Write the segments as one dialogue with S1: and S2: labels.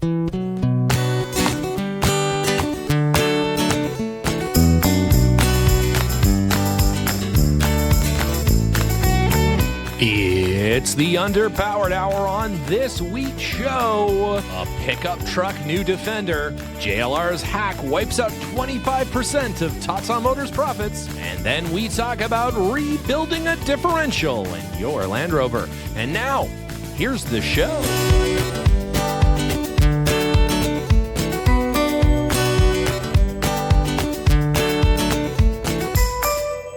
S1: It's the Underpowered Hour on this week's show. A pickup truck new Defender. JLR's hack wipes out 25% of Tatsan Motors profits. And then we talk about rebuilding a differential in your Land Rover. And now, here's the show.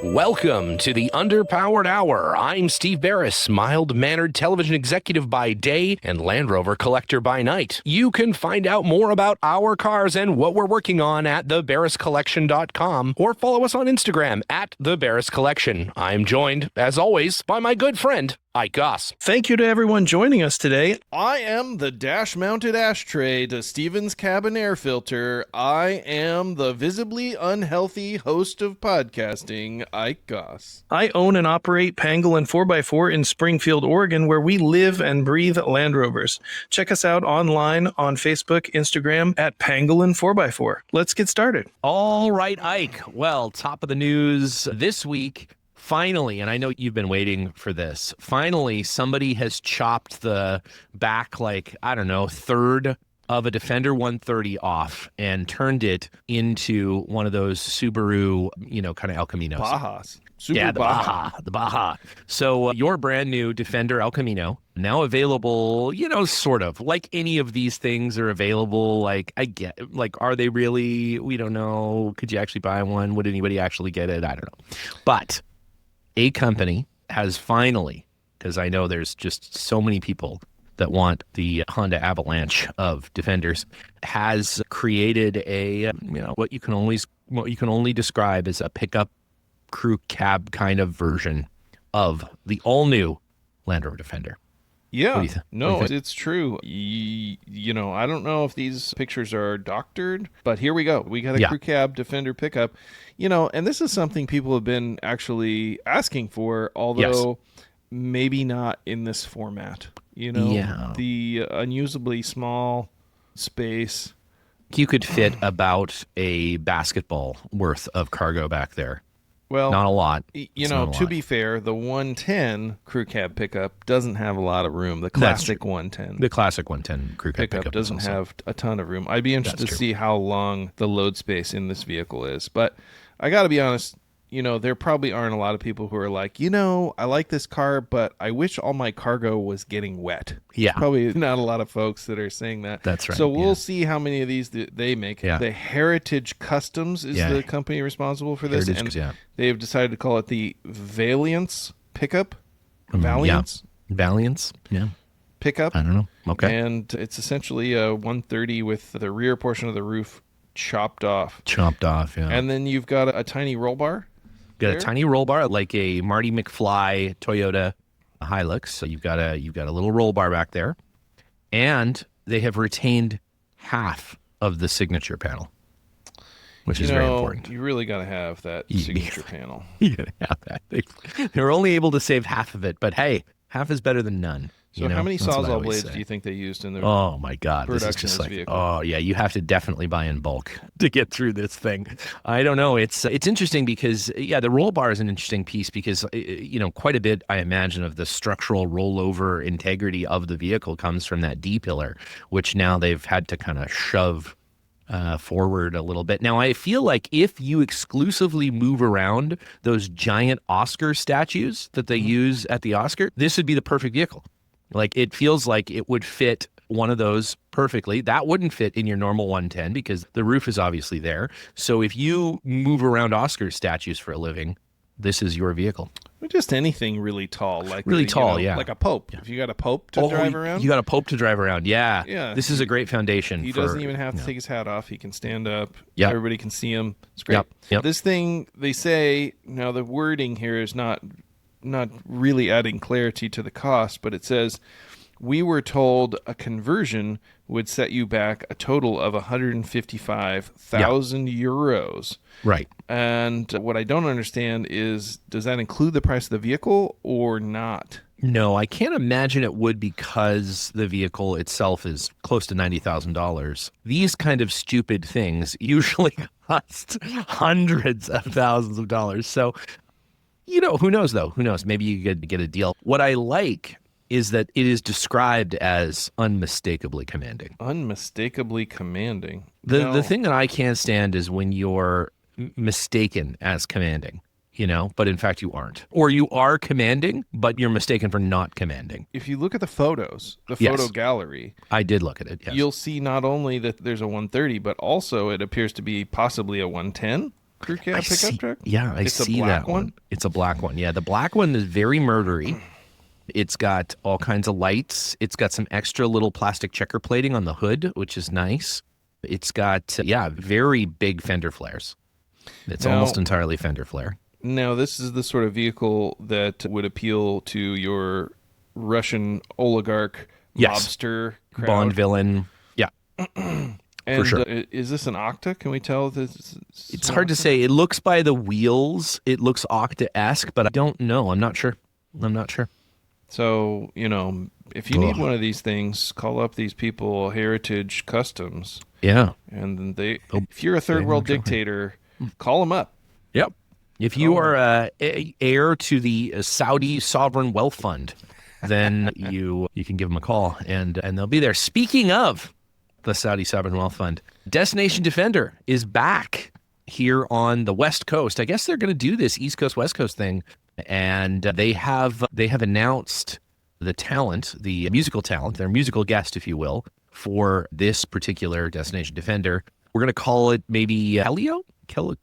S1: Welcome to the Underpowered Hour. I'm Steve Beres, mild-mannered television executive by day and Land Rover collector by night. You can find out more about our cars and what we're working on at theberescollection.com or follow us on Instagram at theberescollection. I'm joined, as always, by my good friend, Goss.
S2: Thank you to everyone joining us today.
S3: I am the dash-mounted ashtray to Steven's cabin air filter. I am the visibly unhealthy host of podcasting, Ike Goss.
S2: I own and operate Pangolin 4x4 in Springfield, Oregon, where we live and breathe Land Rovers. Check us out online on Facebook, Instagram at Pangolin 4x4. Let's get started.
S1: All right, Ike. Well, top of the news this week. Finally, and I know you've been waiting for this, finally somebody has chopped the back, third of a Defender 130 off and turned it into one of those Subaru, kind of El Caminos.
S3: Bajas.
S1: The Baja. So your brand new Defender El Camino, now available, sort of, like any of these things are available. Are they really? We don't know. Could you actually buy one? Would anybody actually get it? I don't know. But a company has finally, because I know there's just so many people that want the Honda Avalanche of Defenders, has created a what you can only describe as a pickup crew cab kind of version of the all new Land Rover Defender.
S3: Yeah, it's true. I don't know if these pictures are doctored, but here we go. We got a crew cab Defender pickup, and this is something people have been actually asking for, although maybe not in this format. The unusably small space.
S1: You could fit about a basketball worth of cargo back there.
S3: Well,
S1: not a lot.
S3: To be fair, the 110 crew cab pickup doesn't have a lot of room. The classic 110.
S1: The classic 110 crew cab pickup
S3: doesn't have a ton of room. I'd be interested to see how long the load space in this vehicle is. But I got to be honest, there probably aren't a lot of people who are like, I like this car, but I wish all my cargo was getting wet.
S1: Yeah.
S3: There's probably not a lot of folks that are saying that.
S1: That's right.
S3: So we'll see how many of these they make.
S1: Yeah.
S3: The Heritage Customs is the company responsible for this. They've decided to call it the Valiance pickup. Valiance?
S1: Valiance, yeah.
S3: Pickup.
S1: I don't know. Okay.
S3: And it's essentially a 130 with the rear portion of the roof chopped off.
S1: Yeah.
S3: And then you've got a tiny roll bar.
S1: Got a tiny roll bar, like a Marty McFly Toyota Hilux. So you've got a little roll bar back there, and they have retained half of the signature panel, which is very important.
S3: You really got to have that signature panel.
S1: You got to have that. They were only able to save half of it, but hey, half is better than none.
S3: So how many Sawzall blades do you think they used in the
S1: Oh my God, this is just
S3: vehicle?
S1: Oh yeah, you have to definitely buy in bulk to get through this thing. I don't know. It's interesting because the roll bar is an interesting piece because quite a bit, I imagine, of the structural rollover integrity of the vehicle comes from that D pillar, which now they've had to kind of shove forward a little bit. Now, I feel like if you exclusively move around those giant Oscar statues that they use at the Oscar, this would be the perfect vehicle. Like, it feels like it would fit one of those perfectly. That wouldn't fit in your normal 110 because the roof is obviously there. So if you move around Oscar statues for a living, this is your vehicle.
S3: Just anything really tall. Like a Pope. Yeah. If you got a Pope to drive around.
S1: You got a Pope to drive around, yeah.
S3: Yeah.
S1: This is a great foundation.
S3: He doesn't even have to take his hat off. He can stand up.
S1: Yep.
S3: Everybody can see him. It's great.
S1: Yep.
S3: This thing, they say, now the wording here is not really adding clarity to the cost, but it says, we were told a conversion would set you back a total of 155,000 euros.
S1: Right.
S3: And what I don't understand is, does that include the price of the vehicle or not?
S1: No, I can't imagine it would because the vehicle itself is close to $90,000. These kind of stupid things usually cost hundreds of thousands of dollars. So, who knows though? Who knows? Maybe you could get a deal. What I like is that it is described as unmistakably commanding.
S3: Unmistakably commanding.
S1: The thing that I can't stand is when you're mistaken as commanding. But in fact you aren't. Or you are commanding, but you're mistaken for not commanding.
S3: If you look at the photos, the photo gallery.
S1: I did look at it, yes.
S3: You'll see not only that there's a 130, but also it appears to be possibly a 110 crew cab pickup truck.
S1: Yeah, I see that one. It's a black one. Yeah, the black one is very murdery. It's got all kinds of lights. It's got some extra little plastic checker plating on the hood, which is nice. It's got, very big fender flares. It's almost entirely fender flare.
S3: Now, this is the sort of vehicle that would appeal to your Russian oligarch, mobster crowd.
S1: Bond villain. Yeah.
S3: And
S1: for sure.
S3: Is this an Octa? Can we tell this?
S1: It's hard to say. It looks by the wheels. It looks Octa-esque, but I don't know. I'm not sure.
S3: So, if you need one of these things, call up these people, Heritage Customs.
S1: Yeah.
S3: And if you're a third world dictator, call them up.
S1: Yep. If you are heir to the Saudi Sovereign Wealth Fund, then you can give them a call and they'll be there. Speaking of the Saudi Sovereign Wealth Fund, Destination Defender is back here on the West Coast. I guess they're going to do this East Coast, West Coast thing. And they have announced the talent, the musical talent, their musical guest, if you will, for this particular Destination Defender. We're going to call it maybe Kaleo? Do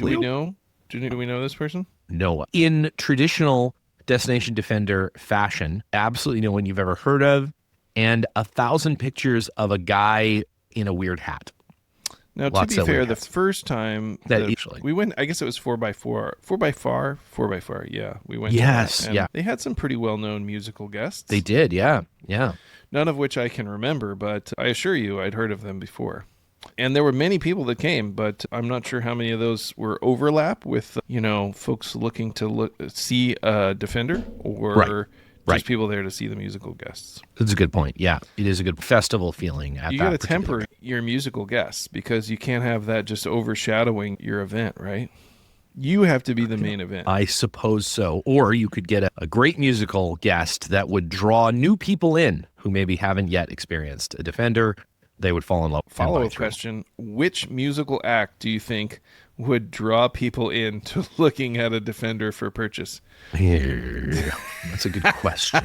S3: we know? Do we know this person?
S1: No. In traditional Destination Defender fashion, absolutely no one you've ever heard of, and 1,000 pictures of a guy in a weird hat.
S3: Now, to be fair, the first time we went, I guess it was 4x4. 4x4, yeah. We went.
S1: Yes, yeah.
S3: They had some pretty well-known musical guests.
S1: They did, yeah.
S3: None of which I can remember, but I assure you I'd heard of them before. And there were many people that came, but I'm not sure how many of those were overlap with, folks looking to see a Defender or just people there to see the musical guests.
S1: That's a good point. Yeah, it is a good festival feeling. You got to
S3: temper your musical guests because you can't have that just overshadowing your event, right? You have to be the main event.
S1: I suppose so. Or you could get a great musical guest that would draw new people in who maybe haven't yet experienced a Defender. They would fall in love.
S3: Follow-up question. Which musical act do you think would draw people into looking at a Defender for purchase?
S1: That's a good question.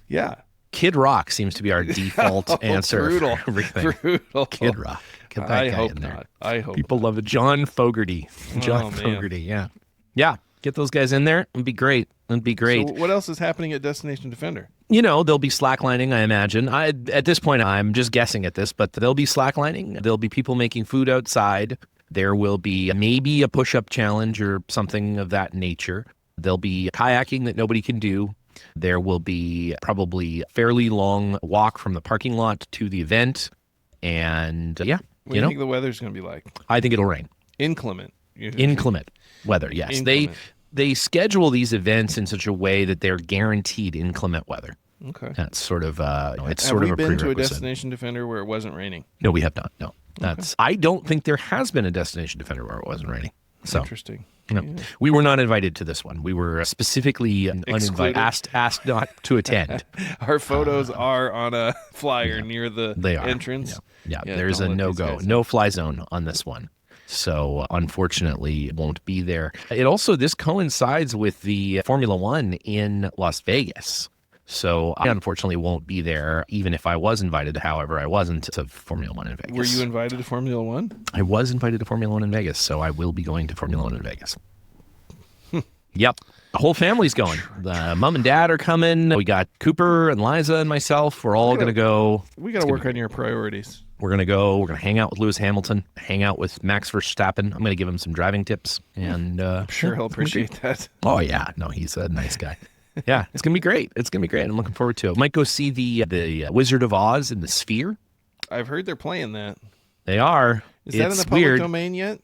S3: Yeah.
S1: Kid Rock seems to be our default answer
S3: brutal.
S1: for everything.
S3: Brutal.
S1: Kid Rock. Get that
S3: I
S1: guy
S3: hope
S1: in there.
S3: not. I hope
S1: people love it. John Fogerty. Fogerty. Yeah. Get those guys in there. It'd be great. So
S3: what else is happening at Destination Defender?
S1: They'll be slacklining, I imagine. At this point, I'm just guessing at this, but they'll be slacklining. There'll be people making food outside. There will be maybe a push-up challenge or something of that nature. There'll be kayaking that nobody can do. There will be probably a fairly long walk from the parking lot to the event. And
S3: what do you think the weather's going to be like?
S1: I think it'll rain.
S3: Inclement.
S1: Inclement weather, yes.
S3: Inclement.
S1: They schedule these events in such a way that they're guaranteed inclement weather.
S3: Okay.
S1: That's sort of it's
S3: have
S1: sort of a prerequisite.
S3: Have we been to a Destination Defender where it wasn't raining?
S1: No, we have not. No. I don't think there has been a Destination Defender where it wasn't raining. So
S3: interesting.
S1: No, we were not invited to this one. We were specifically uninvited, asked not to attend.
S3: Our photos are on a flyer near the entrance.
S1: Yeah, there's a no-fly zone on this one. So unfortunately, it won't be there. This coincides with the Formula One in Las Vegas. So I unfortunately won't be there, even if I was invited. However, I wasn't to Formula One in Vegas.
S3: Were you invited to Formula One?
S1: I was invited to Formula One in Vegas, so I will be going to Formula One in Vegas. Yep. The whole family's going. The mom and dad are coming. We got Cooper and Liza and myself. We're all going to go.
S3: We got to work on your priorities.
S1: We're going to go. We're going to hang out with Lewis Hamilton, hang out with Max Verstappen. I'm going to give him some driving tips. And
S3: I'm sure he'll appreciate that.
S1: Oh, yeah. No, he's a nice guy. Yeah, it's going to be great. I'm looking forward to it. Might go see the Wizard of Oz in the Sphere.
S3: I've heard they're playing that.
S1: They are.
S3: Is that in the public domain yet?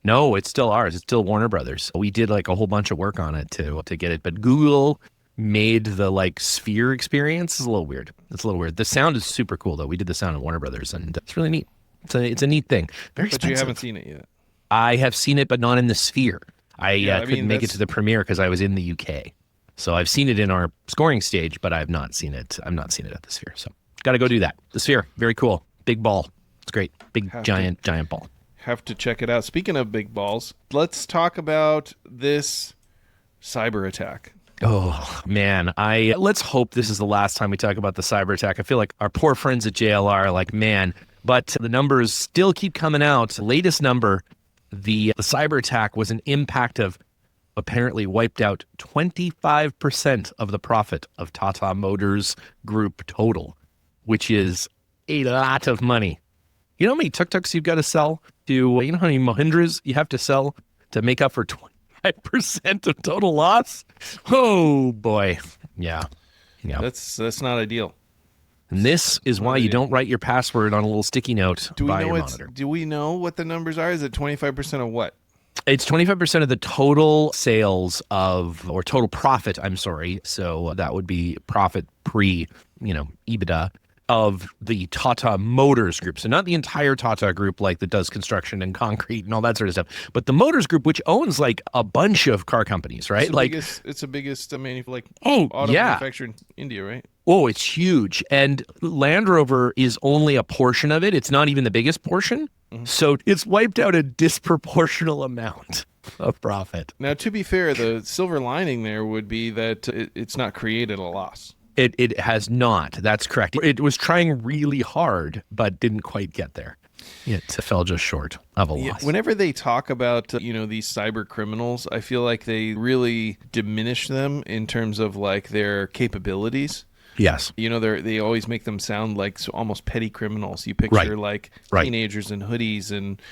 S1: No, it's still ours. It's still Warner Brothers. We did like a whole bunch of work on it to get it, but Google made the like sphere experience. It's a little weird. It's a little weird. The sound is super cool though. We did the sound at Warner Brothers, and it's really neat. It's a neat thing. Very expensive.
S3: But you haven't seen it yet.
S1: I have seen it, but not in the sphere. I couldn't make it to the premiere because I was in the UK. So I've seen it in our scoring stage, but I've not seen it. I've not seen it at the sphere. So got to go do that. The sphere, very cool. Big ball. It's great. Big, giant ball.
S3: Have to check it out. Speaking of big balls, let's talk about this cyber attack.
S1: Oh man, let's hope this is the last time we talk about the cyber attack. I feel like our poor friends at JLR are like, man, but the numbers still keep coming out. Latest number, the cyber attack was an impact of apparently wiped out 25% of the profit of Tata Motors Group total, which is a lot of money. You know how many tuk-tuks you've got to sell to, you know how many Mahindras you have to sell to make up for 25% of total loss? Oh boy. Yeah.
S3: That's not ideal.
S1: And this is why you don't write your password on a little sticky note by your monitor.
S3: Do we know what the numbers are? Is it 25% of what?
S1: It's 25% of the total sales or total profit, I'm sorry. So that would be profit pre, EBITDA of the Tata Motors Group. So not the entire Tata Group like that does construction and concrete and all that sort of stuff, but the Motors Group, which owns like a bunch of car companies, right?
S3: It's the biggest auto manufacturer in India, right?
S1: Oh, it's huge. And Land Rover is only a portion of it. It's not even the biggest portion. Mm-hmm. So it's wiped out a disproportional amount of profit.
S3: Now, to be fair, the silver lining there would be that it's not created a loss.
S1: It has not. That's correct. It was trying really hard, but didn't quite get there. It fell just short of a loss.
S3: Whenever they talk about, these cyber criminals, I feel like they really diminish them in terms of like their capabilities.
S1: Yes.
S3: They always make them sound like almost petty criminals. You picture teenagers in hoodies and,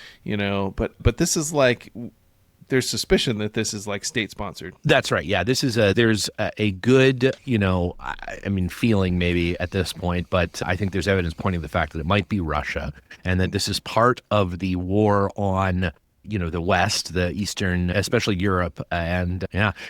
S3: but this is like, there's suspicion that this is like state sponsored.
S1: That's right. Yeah. There's a good, feeling maybe at this point, but I think there's evidence pointing to the fact that it might be Russia and that this is part of the war on the West, the Eastern, especially Europe. And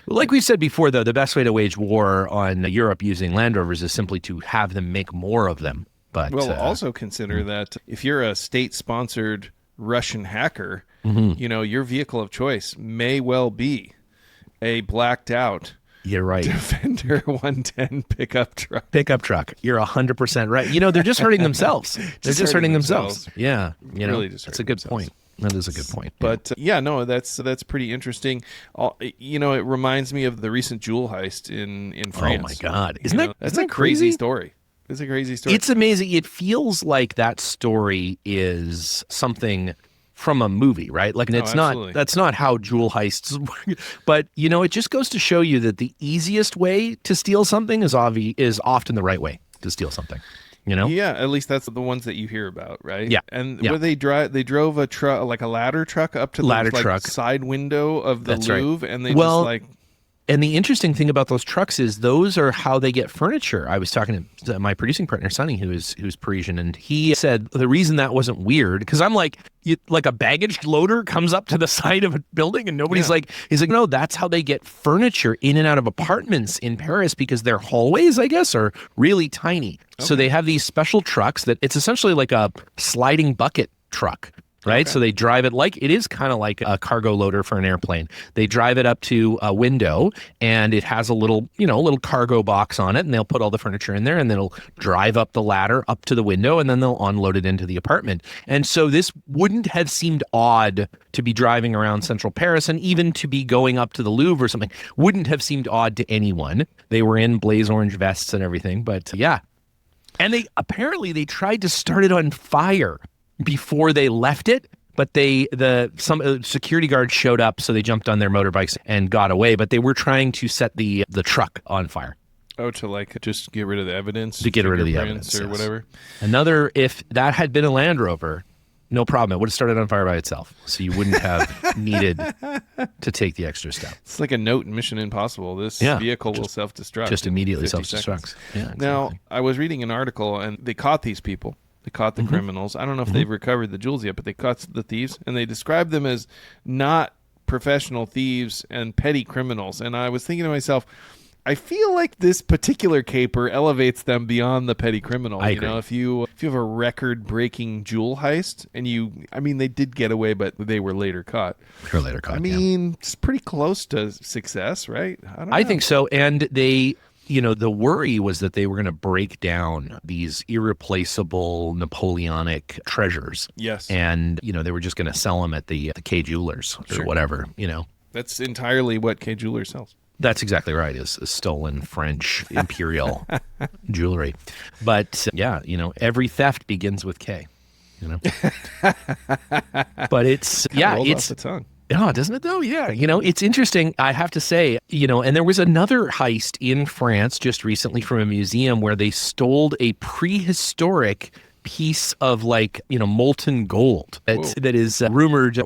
S1: like we said before, though, the best way to wage war on Europe using Land Rovers is simply to have them make more of them. But
S3: also consider that if you're a state-sponsored Russian hacker, your vehicle of choice may well be a blacked out Defender 110 pickup truck. You're
S1: 100% right. They're just hurting themselves. They're just hurting themselves. Yeah.
S3: Really
S1: that's a good point. That is a good point.
S3: But that's pretty interesting. It reminds me of the recent jewel heist in France.
S1: Oh my God.
S3: That's a crazy story. It's a crazy story.
S1: It's amazing. It feels like that story is something from a movie, right? Like, and that's not how jewel heists work. But, it just goes to show you that the easiest way to steal something is often the right way to steal something.
S3: Yeah, at least that's the ones that you hear about, right?
S1: Yeah.
S3: And where they drove a truck, like a ladder truck up to the side window of the Louvre, and they
S1: And the interesting thing about those trucks is those are how they get furniture. I was talking to my producing partner, Sonny, who's Parisian, and he said the reason that wasn't weird, because I'm like, like a baggage loader comes up to the side of a building and nobody's he's like, no, that's how they get furniture in and out of apartments in Paris because their hallways, I guess, are really tiny. Okay. So they have these special trucks that it's essentially like a sliding bucket truck. Right. Okay. So they drive it it is kind of like a cargo loader for an airplane. They drive it up to a window and it has a little cargo box on it, and they'll put all the furniture in there and they'll drive up the ladder up to the window and then they'll unload it into the apartment. And so this wouldn't have seemed odd to be driving around central Paris, and even to be going up to the Louvre or something wouldn't have seemed odd to anyone. They were in blaze orange vests and everything. But yeah. And they tried to start it on fire before they left it, but some security guards showed up, so they jumped on their motorbikes and got away. But they were trying to set the truck on fire.
S3: Oh, to just get rid of the evidence,
S1: to get rid of the evidence
S3: or whatever.
S1: If that had been a Land Rover, no problem. It would have started on fire by itself, so you wouldn't have needed to take the extra step.
S3: It's like a note in Mission Impossible. This vehicle will self-destruct.
S1: Just immediately self-destructs. Yeah, exactly.
S3: Now, I was reading an article, and they caught these people. They caught the criminals. I don't know if they've recovered the jewels yet, but they caught the thieves, and they described them as not professional thieves and petty criminals. And I was thinking to myself, I feel like this particular caper elevates them beyond the petty criminal.
S1: I agree.
S3: If you have a record-breaking jewel heist, and they did get away, but they were later caught. It's pretty close to success, right?
S1: I think so. And they, the worry was that they were going to break down these irreplaceable Napoleonic treasures.
S3: Yes.
S1: And, they were just going to sell them at the K Jewelers or whatever,
S3: That's entirely what K Jewelers sells.
S1: That's exactly right, is stolen French imperial jewelry. But every theft begins with K, But it's,
S3: off the tongue.
S1: Yeah, doesn't it though? Yeah. It's interesting. I have to say, and there was another heist in France just recently from a museum where they stole a prehistoric piece of molten gold that is rumored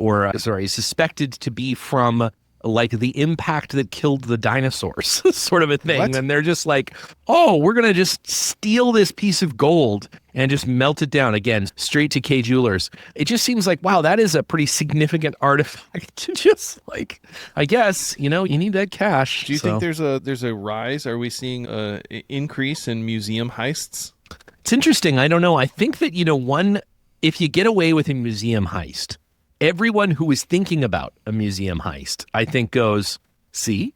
S1: suspected to be from the impact that killed the dinosaurs sort of a thing.
S3: What?
S1: And they're just like, oh, we're going to just steal this piece of gold and just melt it down again, straight to K Jewelers. It just seems like, wow, that is a pretty significant artifact to just I guess, you need that cash.
S3: Do you think there's a rise? Are we seeing an increase in museum heists?
S1: It's interesting. I don't know. I think that, if you get away with a museum heist, everyone who is thinking about a museum heist, I think goes, see,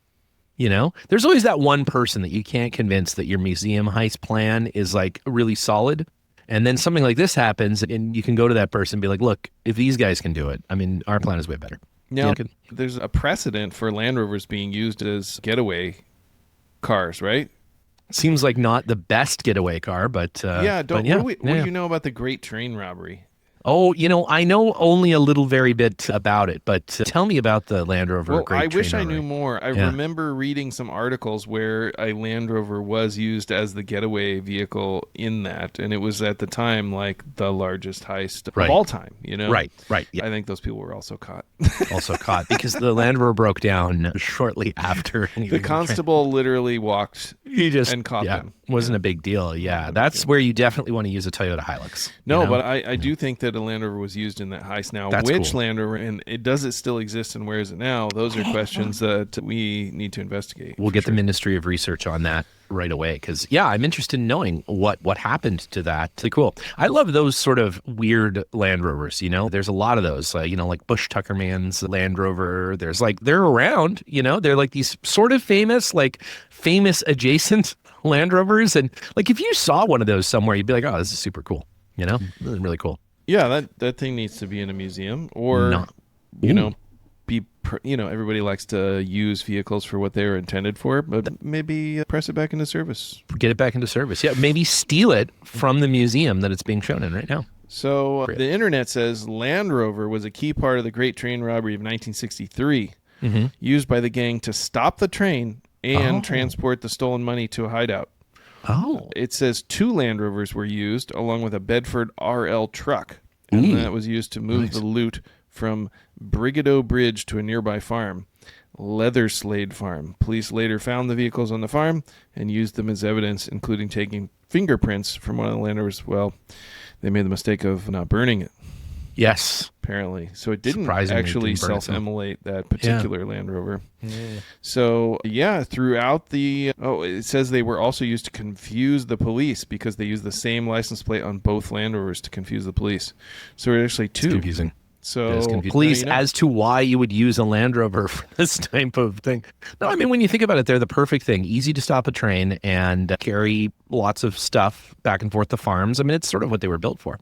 S1: there's always that one person that you can't convince that your museum heist plan is really solid. And then something like this happens and you can go to that person and be like, look, if these guys can do it, our plan is way better.
S3: Now, there's a precedent for Land Rovers being used as getaway cars, right?
S1: Seems like not the best getaway car, but
S3: what do you know about the Great Train Robbery?
S1: Oh, I know only a little very bit about it, but tell me about the Land Rover Great Train Robbery.
S3: I wish I knew more. I remember reading some articles where a Land Rover was used as the getaway vehicle in that, and it was at the time the largest heist of all time,
S1: Right, yeah.
S3: I think those people were also caught.
S1: Because the Land Rover broke down shortly after.
S3: The constable literally walked and caught them.
S1: Wasn't a big deal, yeah. That's where you definitely want to use a Toyota Hilux.
S3: No, but I do think that a Land Rover was used in that heist. Now, which cool. Land Rover, and does it still exist, and where is it now? Those are questions that we need to investigate.
S1: We'll get the Ministry of Research on that right away, because I'm interested in knowing what happened to that. Cool. I love those sort of weird Land Rovers. There's a lot of those. Like Bush Tuckerman's Land Rover. There's they're around. They're these sort of famous adjacent Land Rovers, and if you saw one of those somewhere, you'd be like, oh, this is super cool. Really cool.
S3: Yeah, that thing needs to be in a museum, or everybody likes to use vehicles for what they were intended for, but maybe press it back into service.
S1: Get it back into service. Yeah, maybe steal it from the museum that it's being shown in right now.
S3: So the internet says Land Rover was a key part of the Great Train Robbery of 1963, used by the gang to stop the train and transport the stolen money to a hideout.
S1: Oh.
S3: It says 2 Land Rovers were used, along with a Bedford RL truck. And that was used to move the loot from Brigadow Bridge to a nearby farm, Leatherslade Farm. Police later found the vehicles on the farm and used them as evidence, including taking fingerprints from one of the Land Rovers. Well, they made the mistake of not burning it.
S1: Yes.
S3: Apparently. So it didn't actually self-immolate that particular Land Rover.
S1: Yeah.
S3: So, throughout it says they were also used to confuse the police because they used the same license plate on both Land Rovers to confuse the police. So it actually 2.
S1: It's confusing.
S3: So
S1: police as to why you would use a Land Rover for this type of thing. No, when you think about it, they're the perfect thing. Easy to stop a train and carry lots of stuff back and forth to farms. It's sort of what they were built for.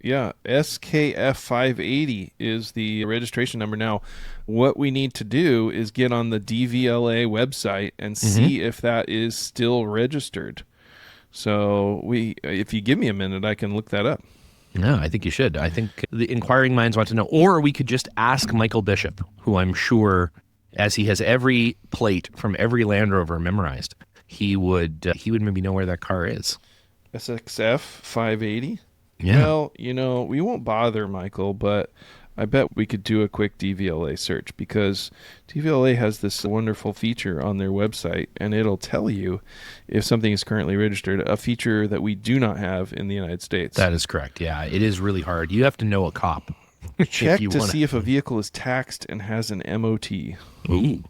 S3: Yeah, SKF 580 is the registration number. Now, what we need to do is get on the DVLA website and see if that is still registered. So if you give me a minute, I can look that up.
S1: No, I think you should. I think the inquiring minds want to know. Or we could just ask Michael Bishop, who I'm sure, as he has every plate from every Land Rover memorized, he would maybe know where that car is.
S3: SXF 580?
S1: Yeah.
S3: Well, we won't bother, Michael, but I bet we could do a quick DVLA search, because DVLA has this wonderful feature on their website, and it'll tell you if something is currently registered, a feature that we do not have in the United States.
S1: That is correct. Yeah, it is really hard. You have to know a cop.
S3: Check to see if a vehicle is taxed and has an MOT.
S1: Ooh.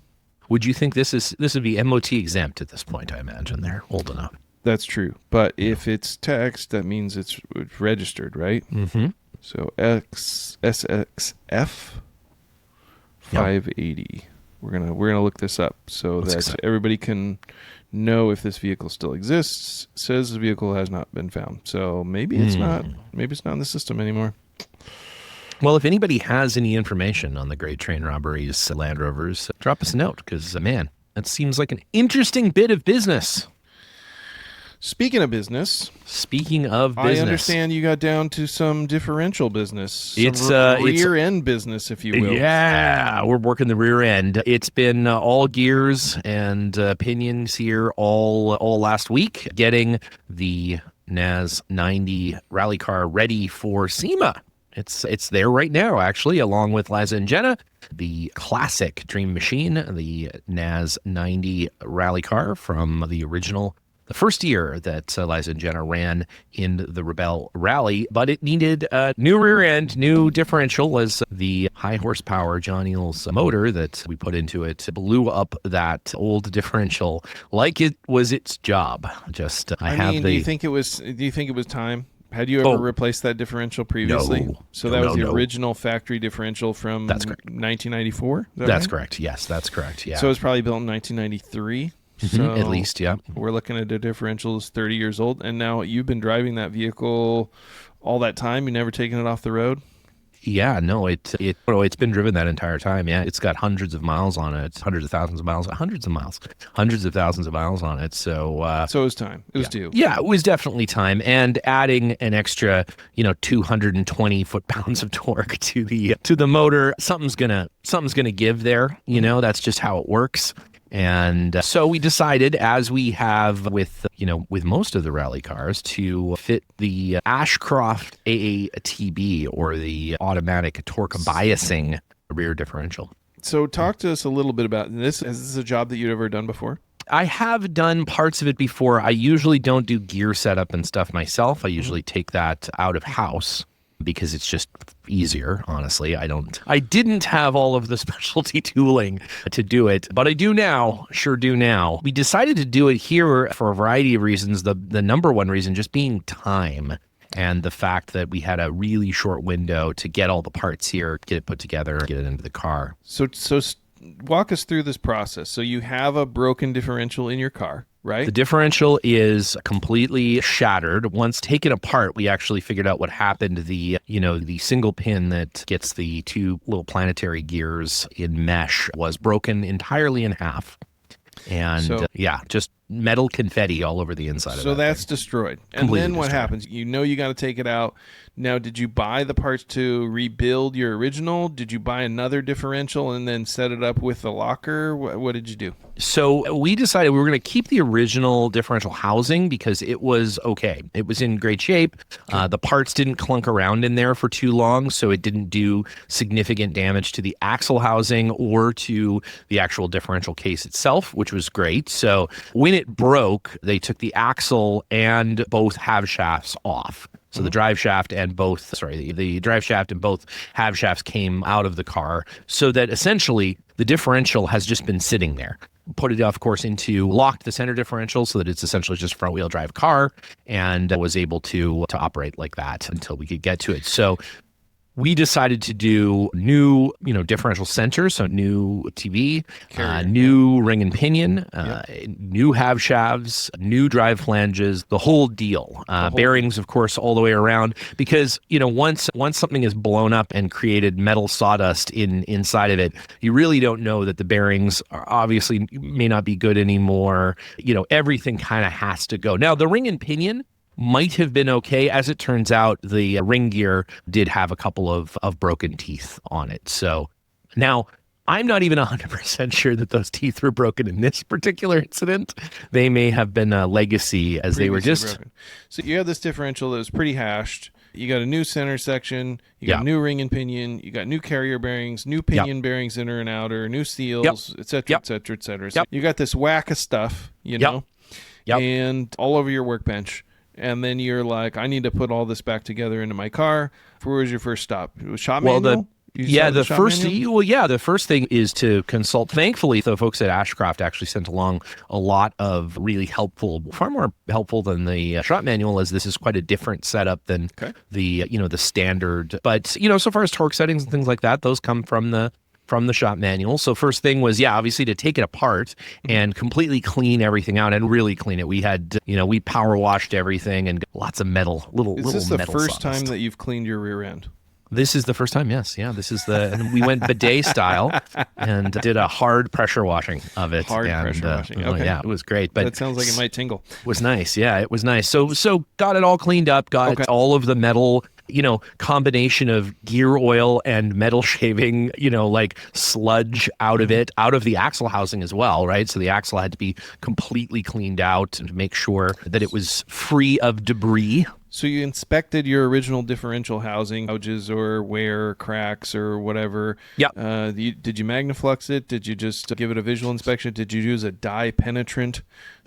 S1: Would you think this would be MOT exempt at this point? I imagine they're old enough.
S3: That's true. But if it's taxed, that means it's registered, right?
S1: Mm-hmm.
S3: So SXF 580. Yep. We're gonna look this up so that everybody can know if this vehicle still exists. It says the vehicle has not been found. So maybe it's not. Maybe it's not in the system anymore.
S1: Well, if anybody has any information on the Great Train Robberies, Land Rovers, drop us a note, because, man, that seems like an interesting bit of business.
S3: Speaking of business,
S1: I
S3: understand you got down to some differential business.
S1: It's
S3: rear end business, if you will.
S1: Yeah, we're working the rear end. It's been all gears and pinions here all last week, getting the NAS 90 rally car ready for SEMA. It's there right now, actually, along with Liza and Jenna, the classic Dream Machine, the NAS 90 rally car from the first year that Liza and Jenna ran in the Rebelle Rally, but it needed a new rear end, new differential, as the high horsepower John Eels motor that we put into it blew up that old differential like it was its job. Do you think it was
S3: time? Had you ever replaced that differential previously?
S1: No.
S3: So that was the original factory differential from 1994?
S1: That's correct. Yes, that's correct. Yeah.
S3: So it was probably built in 1993? So
S1: at least, yeah.
S3: We're looking at a differential that's 30 years old, and now you've been driving that vehicle all that time. You never taken it off the road?
S1: Yeah, no, it's been driven that entire time. Yeah, it's got hundreds of miles on it. It's hundreds of thousands of miles on it. So
S3: it was time. It was due.
S1: Yeah, it was definitely time. And adding an extra, 220 foot-pounds of torque to the motor, something's gonna give there. That's just how it works. And so we decided, as we have with most of the rally cars, to fit the Ashcroft AATB, or the automatic torque biasing rear differential.
S3: So talk to us a little bit about this. Is this a job that you'd ever done before?
S1: I have done parts of it before. I usually don't do gear setup and stuff myself. I usually take that out of house, because it's just easier, honestly. I didn't have all of the specialty tooling to do it, but I do now, sure do now. We decided to do it here for a variety of reasons. The number one reason just being time, and the fact that we had a really short window to get all the parts here, get it put together, get it into the car.
S3: So walk us through this process. So you have a broken differential in your car, right?
S1: The differential is completely shattered. Once taken apart, we actually figured out what happened. The single pin that gets the two little planetary gears in mesh was broken entirely in half. And just metal confetti all over the inside of it.
S3: So that's destroyed. And then what happens? You got to take it out. Now, did you buy the parts to rebuild your original? Did you buy another differential and then set it up with the locker? What did you do?
S1: So we decided we were going to keep the original differential housing because it was okay. It was in great shape. The parts didn't clunk around in there for too long, so it didn't do significant damage to the axle housing or to the actual differential case itself, which was great. So when it broke, they took the axle and both half shafts off. So the drive shaft and both half shafts came out of the car, so that essentially the differential has just been sitting there. Put it, of course, locked the center differential so that it's essentially just a front wheel drive car, and was able to operate like that until we could get to it. So we decided to do new, differential centers, so new TV, new ring and pinion, new half shafts, new drive flanges, the whole deal. Bearings, of course, all the way around, because once something is blown up and created metal sawdust inside of it, you really don't know that the bearings obviously may not be good anymore. Everything kind of has to go. Now, the ring and pinion might have been okay. As it turns out, the ring gear did have a couple of broken teeth on it. So now I'm not even 100% sure that those teeth were broken in this particular incident. They may have been a legacy as they were just
S3: broken. So you have this differential that was pretty hashed. You got a new center section. You got a new ring and pinion. You got new carrier bearings, new pinion bearings, inner and outer, new seals, et cetera, et cetera, et cetera. So you got this whack of stuff, you know, and all over your workbench. And then you're like, I need to put all this back together into my car. Where was your first stop? It was shop manual?
S1: The first thing is to consult. Thankfully, the folks at Ashcroft actually sent along a lot of really helpful, far more helpful than the shop manual, as this is quite a different setup than the standard. But so far as torque settings and things like that, those come from the shop manual. So first thing was, obviously to take it apart and completely clean everything out and really clean it. We had, we power washed everything and lots of metal, little metal.
S3: Is this the first time that you've cleaned your rear end?
S1: This is the first time, yes. Yeah, this is and we went bidet style and did a hard pressure washing of it.
S3: Pressure washing. Okay.
S1: Yeah, it was great. But
S3: that sounds like it might tingle.
S1: It was nice. Yeah, it was nice. So got it all cleaned up, got all of the metal, combination of gear oil and metal shaving, like sludge out of it, out of the axle housing as well, right? So the axle had to be completely cleaned out and to make sure that it was free of debris.
S3: So you inspected your original differential housing, gouges or wear, cracks or whatever.
S1: Yeah.
S3: Did you magnaflux it? Did you just give it a visual inspection? Did you use a dye penetrant?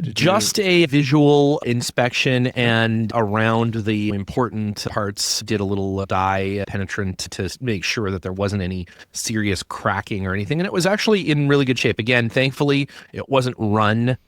S1: A visual inspection, and around the important parts did a little dye penetrant to make sure that there wasn't any serious cracking or anything. And it was actually in really good shape. Again, thankfully, it wasn't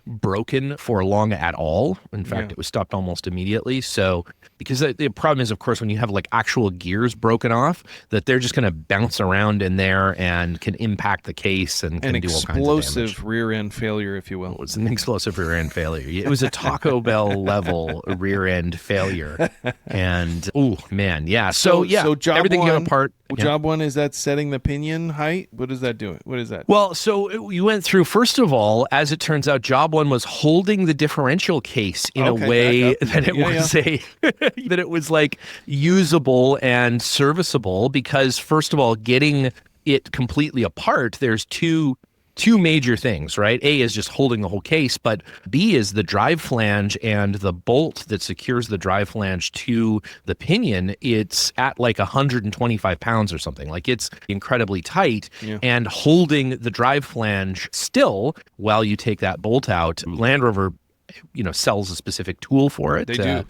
S1: broken for long at all. In fact, it was stopped almost immediately. So because the problem is, of course, when you have like actual gears broken off, that they're just going to bounce around in there and can impact the case and can do all kinds of damage.
S3: An explosive rear end failure, if you will.
S1: It was an explosive rear end failure. It was a Taco Bell level rear end failure. And So
S3: job
S1: everything
S3: one,
S1: got apart.
S3: Job one, is that setting the pinion height? What does that do? What is that?
S1: Well, so you went through, first of all, as it turns out, job one was holding the differential case in a way that it was that it was like usable and serviceable, because first of all, getting it completely apart, there's two major things, right? A is just holding the whole case, but B is the drive flange and the bolt that secures the drive flange to the pinion. It's at like 125 pounds or something. Like, it's incredibly tight, and holding the drive flange still while you take that bolt out. Land Rover, sells a specific tool for it.
S3: They do.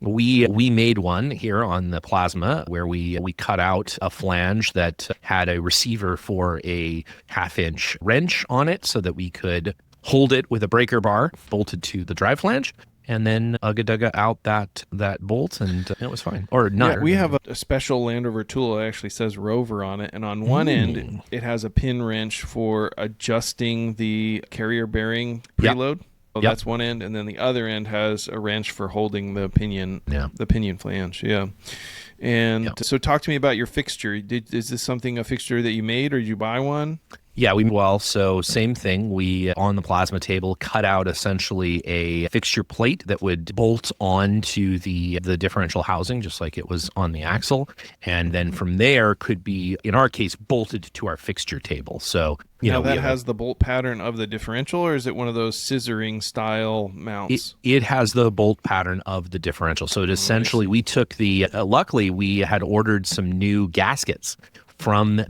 S1: We made one here on the Plasma where we cut out a flange that had a receiver for a 1/2-inch wrench on it so that we could hold it with a breaker bar bolted to the drive flange, and then ugga-dugga out that bolt, and it was fine. Or not.
S3: We have a special Land Rover tool that actually says Rover on it, and on one end it has a pin wrench for adjusting the carrier bearing preload. So that's one end, and then the other end has a wrench for holding the pinion, the pinion flange. Yeah. And so talk to me about your fixture. Is this a fixture that you made, or did you buy one?
S1: Yeah, so same thing. We, on the Plasma table, cut out essentially a fixture plate that would bolt onto the differential housing, just like it was on the axle. And then from there could be, in our case, bolted to our fixture table. So,
S3: that has the bolt pattern of the differential, or is it one of those scissoring style mounts?
S1: It has the bolt pattern of the differential. So it essentially, we took luckily we had ordered some new gaskets from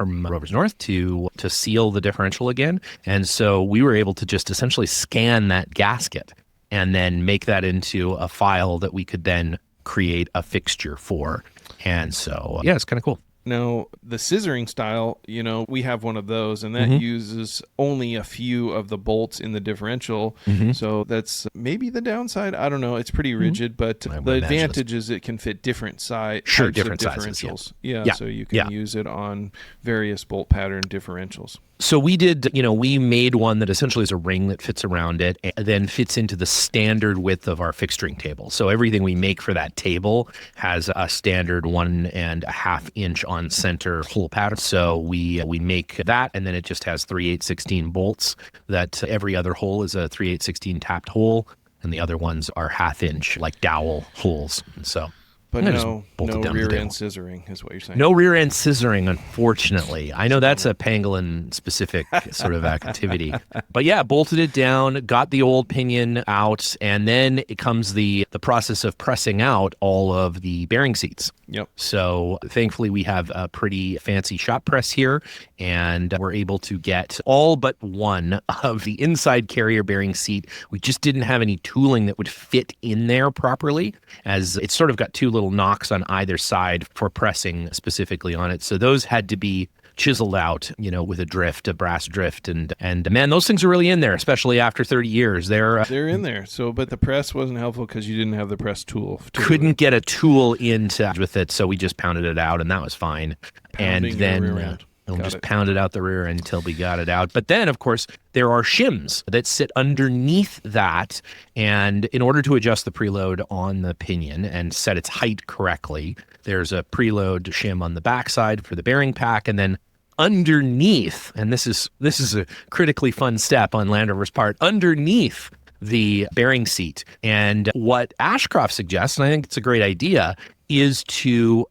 S1: Rovers North to seal the differential again. And so we were able to just essentially scan that gasket and then make that into a file that we could then create a fixture for. And so, it's kind of cool.
S3: Now, the scissoring style, we have one of those, and that uses only a few of the bolts in the differential. So that's maybe the downside. I don't know. It's pretty rigid, but the advantage is it can fit different different
S1: differentials.
S3: So you can use it on various bolt pattern differentials.
S1: So we did, we made one that essentially is a ring that fits around it and then fits into the standard width of our fixturing table. So everything we make for that table has a standard 1.5 inch on center hole pattern. So we make that, and then it just has 3/8/16 bolts that every other hole is a 3/8/16 tapped hole, and the other ones are 1/2 inch like dowel holes. So.
S3: But
S1: Yeah, just
S3: no
S1: bolt it down to the
S3: rear
S1: table.
S3: end scissoring is what you're saying.
S1: No rear end scissoring, unfortunately. I know that's a pangolin specific sort of activity. But yeah, bolted it down, got the old pinion out, and then it comes the process of pressing out all of the bearing seats.
S3: Yep.
S1: So thankfully we have a pretty fancy shop press here, and we're able to get all but one of the inside carrier bearing seat. We just didn't have any tooling that would fit in there properly, as it's sort of got two little knocks on either side for pressing specifically on it. So those had to be chiseled out, with a brass drift, and man, those things are really in there, especially after 30 years. They're
S3: in there. So, but the press wasn't helpful because you didn't have the press tool.
S1: Couldn't get a tool into with it, so we just pounded it out, and that was fine.
S3: Pounding
S1: and then
S3: your rear end.
S1: and just pounded out the rear end until we got it out. But then, of course, there are shims that sit underneath that. And in order to adjust the preload on the pinion and set its height correctly, there's a preload shim on the backside for the bearing pack. And then underneath, and this is a critically fun step on Land Rover's part, underneath the bearing seat. And what Ashcroft suggests, and I think it's a great idea, is to,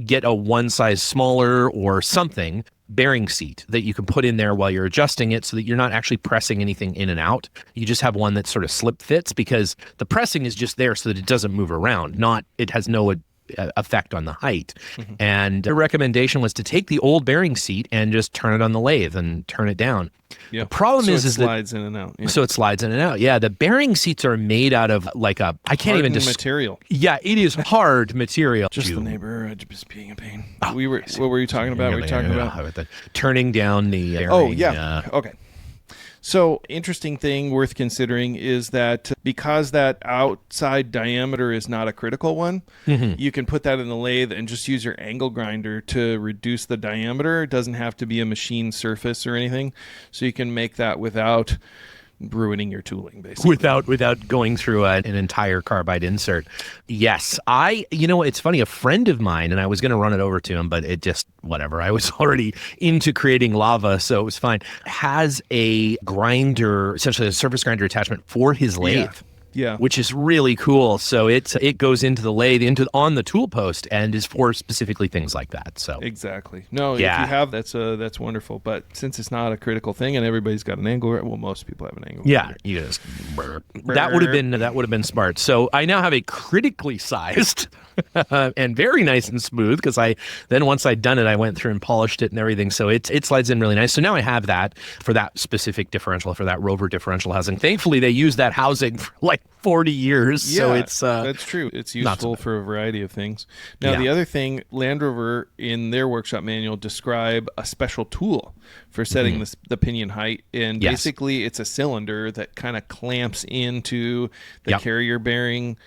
S1: get a one size smaller or something bearing seat that you can put in there while you're adjusting it, so that you're not actually pressing anything in and out. You just have one that sort of slip fits, because the pressing is just there so that it doesn't move around. It has no effect on the height. Mm-hmm. And the recommendation was to take the old bearing seat and just turn it on the lathe and turn it down.
S3: Yeah.
S1: The problem is
S3: it
S1: that
S3: slides in and out. Yeah.
S1: So it slides in and out. Yeah, the bearing seats are made out of I can't
S3: Hardened
S1: even
S3: material.
S1: Yeah, it is hard material.
S3: Just the neighbor just being a pain. What were you talking about?
S1: Turning down the bearing.
S3: Oh yeah. Okay. So, interesting thing worth considering is that because that outside diameter is not a critical one, mm-hmm. you can put that in the lathe and just use your angle grinder to reduce the diameter. It doesn't have to be a machine surface or anything. So you can make that without ruining your tooling, basically.
S1: Without going through an entire carbide insert. Yes. It's funny, a friend of mine, and I was going to run it over to him, but it just, whatever. I was already into creating lava, so it was fine. Has a grinder, essentially a surface grinder attachment for his lathe.
S3: Yeah.
S1: Which is really cool. So it goes into the lathe, on the tool post, and is for specifically things like that. So
S3: exactly. No, if you have that's wonderful. But since it's not a critical thing, and everybody's got an angle, well, most people have an angle.
S1: Yeah, you just that would have been smart. So I now have a critically sized and very nice and smooth, because once I'd done it, I went through and polished it and everything. So it slides in really nice. So now I have that for that specific differential, for that Rover differential housing. Thankfully, they use that housing for 40 years.
S3: Yeah,
S1: so
S3: that's true. It's useful for a variety of things. Now, the other thing, Land Rover in their workshop manual describe a special tool for setting mm-hmm. the pinion height. And basically it's a cylinder that kind of clamps into the carrier bearing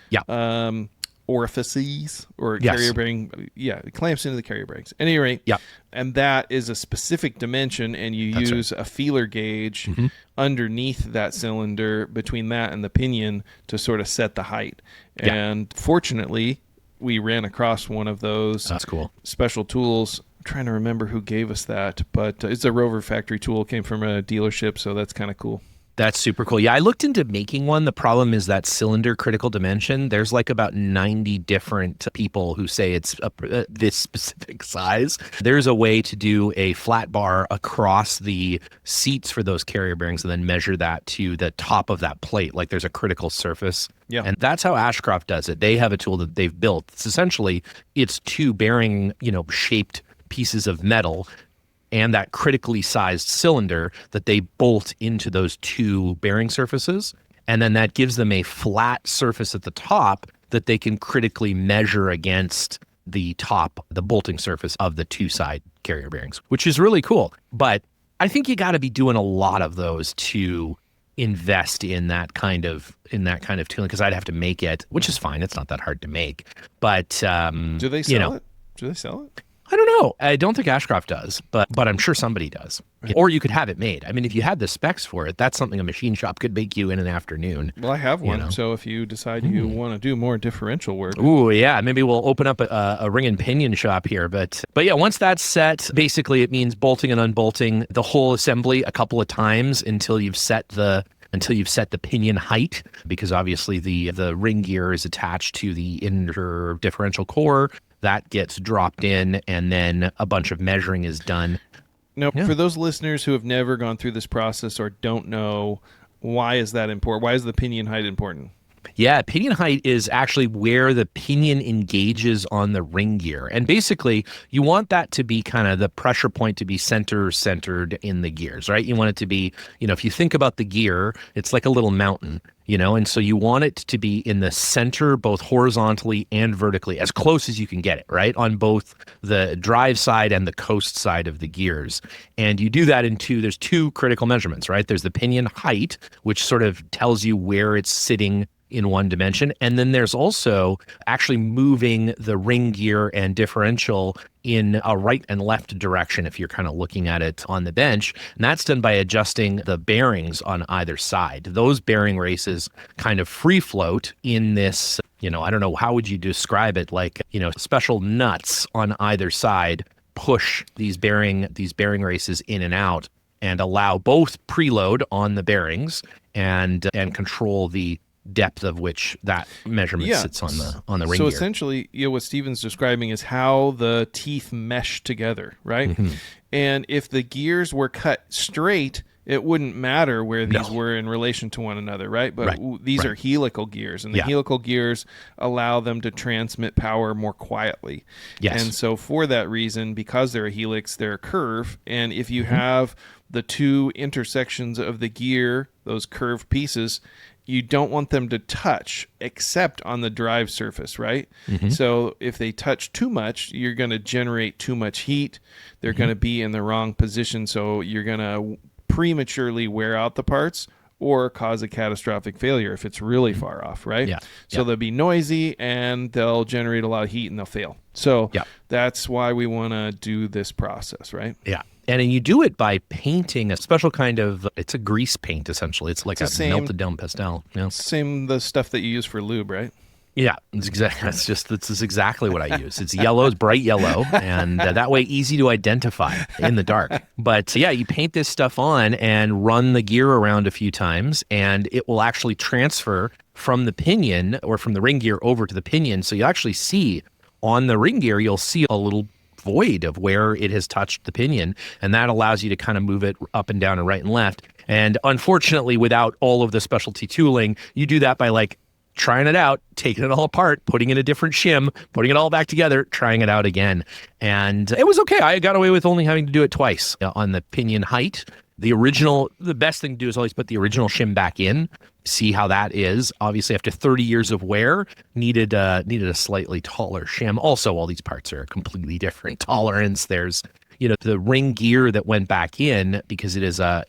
S3: orifices or carrier bearing. Yeah, it clamps into the carrier bearings. At any rate, and that is a specific dimension, and you use a feeler gauge mm-hmm. underneath that cylinder between that and the pinion to sort of set the height. Yeah. And fortunately, we ran across one of those
S1: That's cool.
S3: special tools. I'm trying to remember who gave us that, but it's a Rover factory tool. Came from a dealership, so that's kind of cool.
S1: That's super cool. Yeah, I looked into making one. The problem is that cylinder critical dimension. There's about 90 different people who say it's this specific size. There's a way to do a flat bar across the seats for those carrier bearings and then measure that to the top of that plate. There's a critical surface. Yeah. And that's how Ashcroft does it. They have a tool that they've built. It's two bearing, shaped pieces of metal and that critically sized cylinder that they bolt into those two bearing surfaces. And then that gives them a flat surface at the top that they can critically measure against the bolting surface of the two side carrier bearings, which is really cool. But I think you got to be doing a lot of those to invest in that kind of tooling, because I'd have to make it, which is fine. It's not that hard to make. But
S3: do they sell it? Do they sell it?
S1: I don't know. I don't think Ashcroft does, but I'm sure somebody does. Right. Or you could have it made. I mean, if you had the specs for it, that's something a machine shop could make you in an afternoon.
S3: Well, I have one. So if you decide you want to do more differential work.
S1: Ooh, yeah. Maybe we'll open up a ring and pinion shop here. But yeah, once that's set, basically it means bolting and unbolting the whole assembly a couple of times until you've set the until you've set the pinion height, because obviously the ring gear is attached to the inner differential core. That gets dropped in, and then a bunch of measuring is done.
S3: Now, for those listeners who have never gone through this process or don't know, why is that important? Why is the pinion height important?
S1: Yeah, pinion height is actually where the pinion engages on the ring gear. And basically, you want that to be kind of the pressure point to be centered in the gears, right? You want it to be, if you think about the gear, it's like a little mountain, and so you want it to be in the center, both horizontally and vertically, as close as you can get it, right? On both the drive side and the coast side of the gears. And you do that there's two critical measurements, right? There's the pinion height, which sort of tells you where it's sitting in one dimension. And then there's also actually moving the ring gear and differential in a right and left direction if you're kind of looking at it on the bench. And that's done by adjusting the bearings on either side. Those bearing races kind of free float in this, I don't know, how would you describe it? Like, special nuts on either side push these bearing races in and out and allow both preload on the bearings and control the depth of which that measurement sits on the ring gear.
S3: So essentially, what Steven's describing is how the teeth mesh together, right? Mm-hmm. And if the gears were cut straight, it wouldn't matter where these were in relation to one another, right? But these are helical gears, and the helical gears allow them to transmit power more quietly. Yes. And so for that reason, because they're a helix, they're a curve, and if you have the two intersections of the gear, those curved pieces, you don't want them to touch except on the drive surface, right? Mm-hmm. So if they touch too much, you're going to generate too much heat. They're going to be in the wrong position, so you're going to prematurely wear out the parts or cause a catastrophic failure if it's really far off, right? Yeah. So they'll be noisy and they'll generate a lot of heat and they'll fail. So that's why we want to do this process, right?
S1: Yeah. And you do it by painting a special kind of, it's a grease paint, essentially. It's like a melted down pastel.
S3: Same the stuff that you use for lube, right?
S1: Yeah, it's exactly what I use. It's yellow, it's bright yellow, and that way easy to identify in the dark. But you paint this stuff on and run the gear around a few times, and it will actually transfer from the pinion or from the ring gear over to the pinion. So you actually see on the ring gear, you'll see a little void of where it has touched the pinion, and that allows you to kind of move it up and down and right and left. And unfortunately, without all of the specialty tooling, you do that by trying it out, taking it all apart, putting in a different shim, putting it all back together, trying it out again. And it was okay. I got away with only having to do it twice on the pinion height. The best thing to do is always put the original shim back in, see how that is. Obviously, after 30 years of wear, needed a slightly taller shim. Also, all these parts are completely different tolerance. There's, the ring gear that went back in, because it's a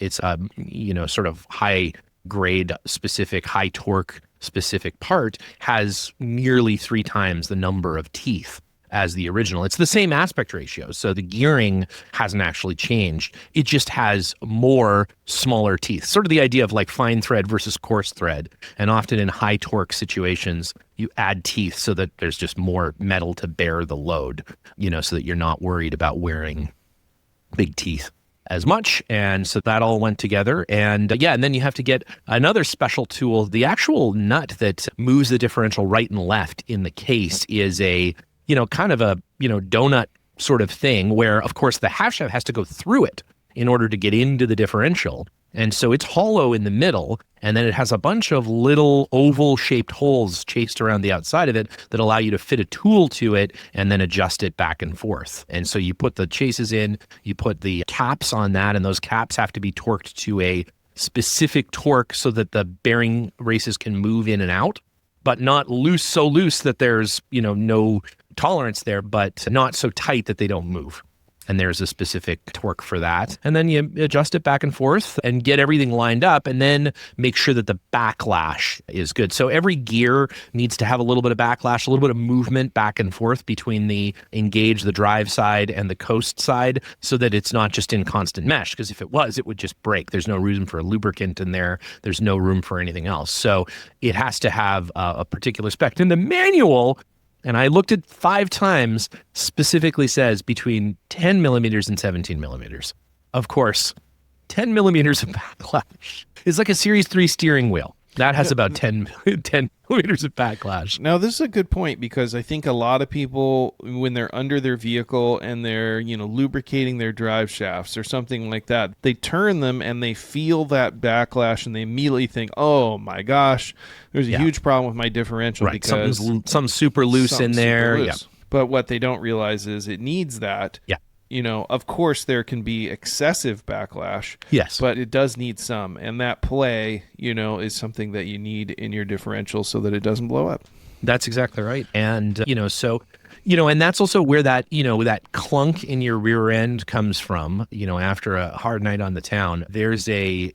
S1: sort of high grade specific, high torque specific part, has nearly 3 times the number of teeth as the original. It's the same aspect ratio, so the gearing hasn't actually changed. It just has more smaller teeth. Sort of the idea of fine thread versus coarse thread. And often in high torque situations, you add teeth so that there's just more metal to bear the load, so that you're not worried about wearing big teeth as much. And so that all went together. And and then you have to get another special tool. The actual nut that moves the differential right and left in the case is a kind of a, donut sort of thing where, of course, the half shaft has to go through it in order to get into the differential. And so it's hollow in the middle, and then it has a bunch of little oval-shaped holes chased around the outside of it that allow you to fit a tool to it and then adjust it back and forth. And so you put the chases in, you put the caps on that, and those caps have to be torqued to a specific torque so that the bearing races can move in and out, but not so loose that there's, no tolerance there, but not so tight that they don't move. And there's a specific torque for that. And then you adjust it back and forth and get everything lined up, and then make sure that the backlash is good. So every gear needs to have a little bit of backlash, a little bit of movement back and forth between the drive side and the coast side, so that it's not just in constant mesh. Because if it was, it would just break. There's no reason for a lubricant in there. There's no room for anything else. So it has to have a particular spec. In the manual, and I looked at 5 times, specifically says between 10 millimeters and 17 millimeters. Of course, 10 millimeters of backlash. It's like a Series 3 steering wheel. That has about 10 millimeters of backlash.
S3: Now, this is a good point because I think a lot of people, when they're under their vehicle and they're, lubricating their drive shafts or something like that, they turn them and they feel that backlash and they immediately think, oh my gosh, there's a huge problem with my differential because
S1: something's super loose in there. Yeah.
S3: But what they don't realize is it needs that.
S1: Yeah.
S3: Of course, there can be excessive backlash.
S1: Yes.
S3: But it does need some. And that play, is something that you need in your differential so that it doesn't blow up.
S1: That's exactly right. And, and that's also where that, that clunk in your rear end comes from, after a hard night on the town. There's a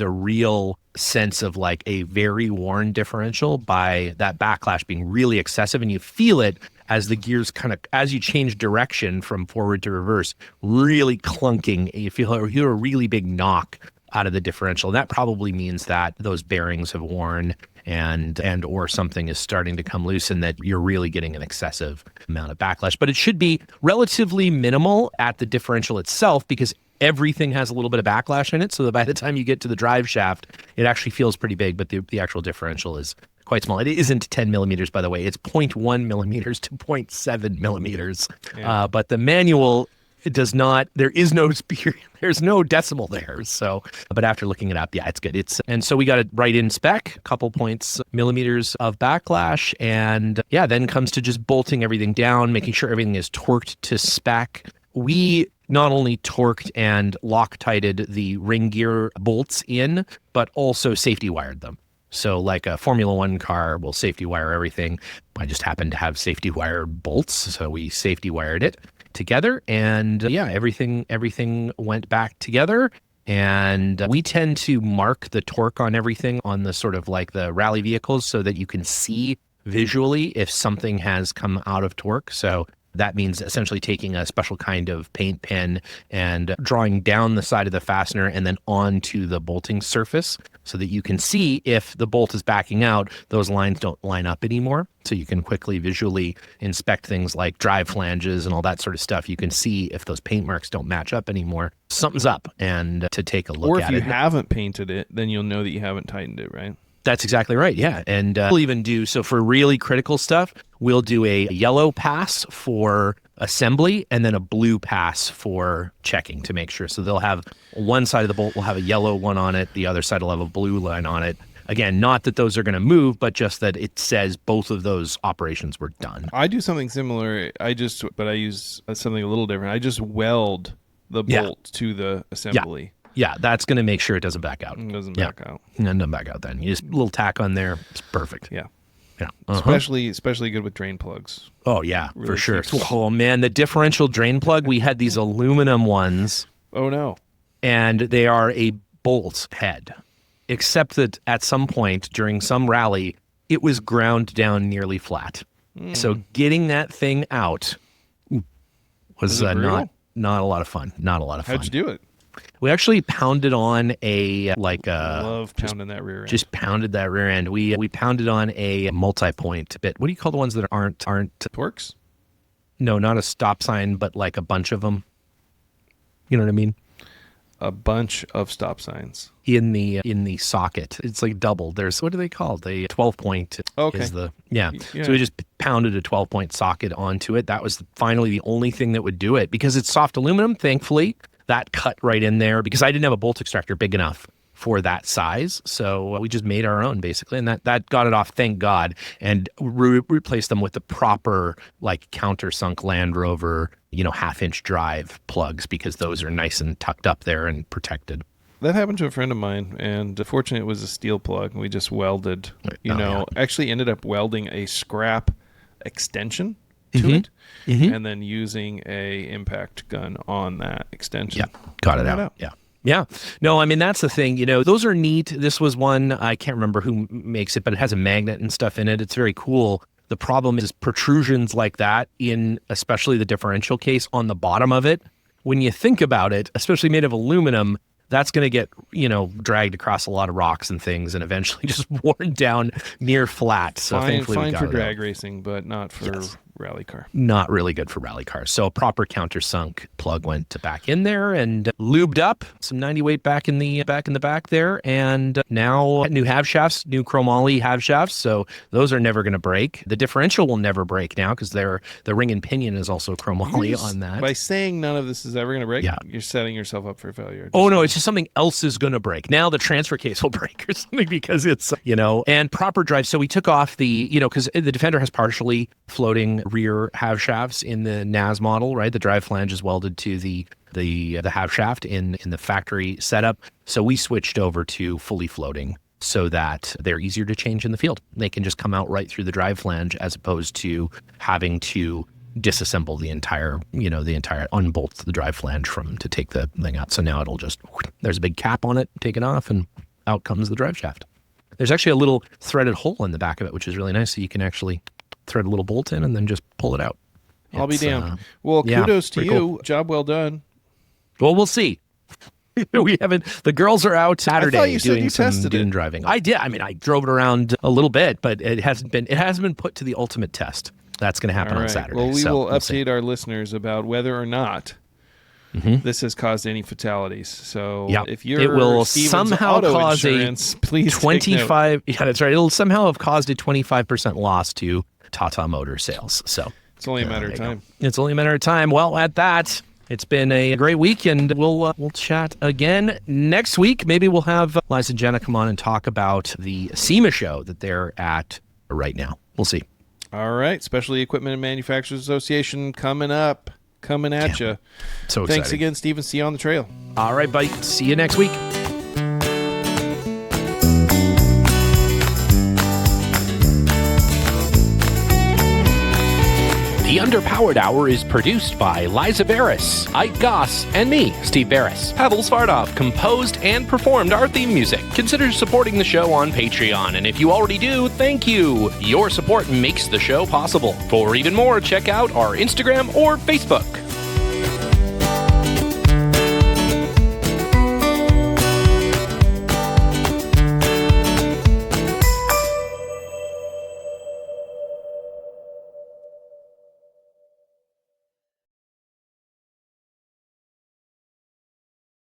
S1: real sense of like a very worn differential by that backlash being really excessive, and you feel it as the gears as you change direction from forward to reverse, really clunking. You feel a really big knock out of the differential. That probably means that those bearings have worn and or something is starting to come loose and that you're really getting an excessive amount of backlash. But it should be relatively minimal at the differential itself because everything has a little bit of backlash in it. So that by the time you get to the drive shaft, it actually feels pretty big, but the actual differential is quite small. It isn't 10 millimeters, by the way. It's 0.1 millimeters to 0.7 millimeters. Yeah. But the manual, it does not, there's no decimal there. So, but after looking it up, yeah, it's good. And so we got it right in spec, a couple points, millimeters of backlash. And then comes to just bolting everything down, making sure everything is torqued to spec. We not only torqued and Loctited the ring gear bolts in, but also safety wired them. So like a Formula One car will safety wire everything. I just happened to have safety wire bolts, so we safety wired it together. And everything went back together. And we tend to mark the torque on everything on the sort of like the rally vehicles so that you can see visually if something has come out of torque. So that means essentially taking a special kind of paint pen and drawing down the side of the fastener and then onto the bolting surface so that you can see if the bolt is backing out, those lines don't line up anymore. So you can quickly visually inspect things like drive flanges and all that sort of stuff. You can see if those paint marks don't match up anymore, something's up, and to take a look at it.
S3: Or if you haven't painted it, then you'll know that you haven't tightened it, right?
S1: That's exactly right. Yeah. And we'll even do, so for really critical stuff, we'll do a yellow pass for assembly and then a blue pass for checking to make sure. So they'll have one side of the bolt will have a yellow one on it. The other side will have a blue line on it. Again, not that those are going to move, but just that it says both of those operations were done.
S3: I do something similar. But I use something a little different. I just weld the bolt to the assembly.
S1: Yeah, that's going to make sure it doesn't back out.
S3: It doesn't back out.
S1: It doesn't back out then. You just a little tack on there. It's perfect.
S3: Yeah.
S1: Yeah.
S3: Especially good with drain plugs.
S1: Oh, yeah, really for sure. Oh, man, the differential drain plug, we had these aluminum ones.
S3: Oh, no.
S1: And they are a bolt head, except that at some point during some rally, it was ground down nearly flat. So getting that thing out was not a lot of fun. Not a lot of fun.
S3: How'd you do it?
S1: We actually pounded on I
S3: love pounding that rear end.
S1: Just pounded that rear end. We pounded on a multi-point bit. What do you call the ones that aren't
S3: Torques?
S1: No, not a stop sign, but like a bunch of them. You know what I mean?
S3: A bunch of stop signs
S1: in the socket. It's like double. There's, what are they called? The 12-point is the yeah. So we just pounded a 12-point socket onto it. That was finally the only thing that would do it because it's soft aluminum. Thankfully, that cut right in there because I didn't have a bolt extractor big enough for that size. So we just made our own basically. And that got it off, thank God, and replaced them with the proper like countersunk Land Rover, 1/2-inch drive plugs because those are nice and tucked up there and protected.
S3: That happened to a friend of mine, and fortunately it was a steel plug. We just welded, actually ended up welding a scrap extension to it, and then using a impact gun on that extension.
S1: Yeah, got it out. Yeah. No, I mean, that's the thing. Those are neat. This was one, I can't remember who makes it, but it has a magnet and stuff in it. It's very cool. The problem is protrusions like that in especially the differential case on the bottom of it. When you think about it, especially made of aluminum, that's going to get, dragged across a lot of rocks and things and eventually just worn down near flat. So thankfully we got
S3: for
S1: it
S3: drag
S1: out.
S3: racing, but not for rally car.
S1: Not really good for rally cars. So a proper countersunk plug went back in there and lubed up some 90 weight back in the back there. And now new half shafts, new chromoly half shafts. So those are never going to break. The differential will never break now because the ring and pinion is also chromoly on that.
S3: By saying none of this is ever going to break,
S1: yeah.
S3: You're setting yourself up for failure.
S1: Oh no, it's just something else is going to break. Now the transfer case will break or something because it's, and proper drive. So we took off the, because the Defender has partially floating rear half shafts in the NAS model, right? The drive flange is welded to the half shaft in the factory setup. So we switched over to fully floating so that they're easier to change in the field. They can just come out right through the drive flange as opposed to having to disassemble the entire unbolt the drive flange to take the thing out. So now it'll just, there's a big cap on it, take it off, and out comes the drive shaft. There's actually a little threaded hole in the back of it, which is really nice. So you can actually thread a little bolt in and then just pull it out.
S3: I'll be damned. Well, kudos to you. Cool. Job well done.
S1: Well, we'll see. We haven't. The girls are out Saturday doing some dune driving. I did. I mean, I drove it around a little bit, but it hasn't been put to the ultimate test. That's going to happen on Saturday.
S3: Well, we will update our listeners about whether or not this has caused any fatalities. So if you're
S1: it will
S3: Steven's
S1: somehow cause
S3: please
S1: 25. Yeah, that's right. It'll somehow have caused a 25% loss to Tata Motor sales. So
S3: it's only a matter of time.
S1: It's only a matter of time. Well, at that, it's been a great week, and we'll chat again next week. Maybe we'll have Liza and Jenna come on and talk about the SEMA show that they're at right now. We'll see.
S3: All right. Specialty Equipment and Manufacturers Association coming at you.
S1: So exciting.
S3: Thanks again, Steven. See you on the trail.
S1: All right, buddy. See you next week. The Underpowered Hour is produced by Liza Beres, Ike Goss, and me, Steve Beres. Pavel Svardov composed and performed our theme music. Consider supporting the show on Patreon, and if you already do, thank you. Your support makes the show possible. For even more, check out our Instagram or Facebook.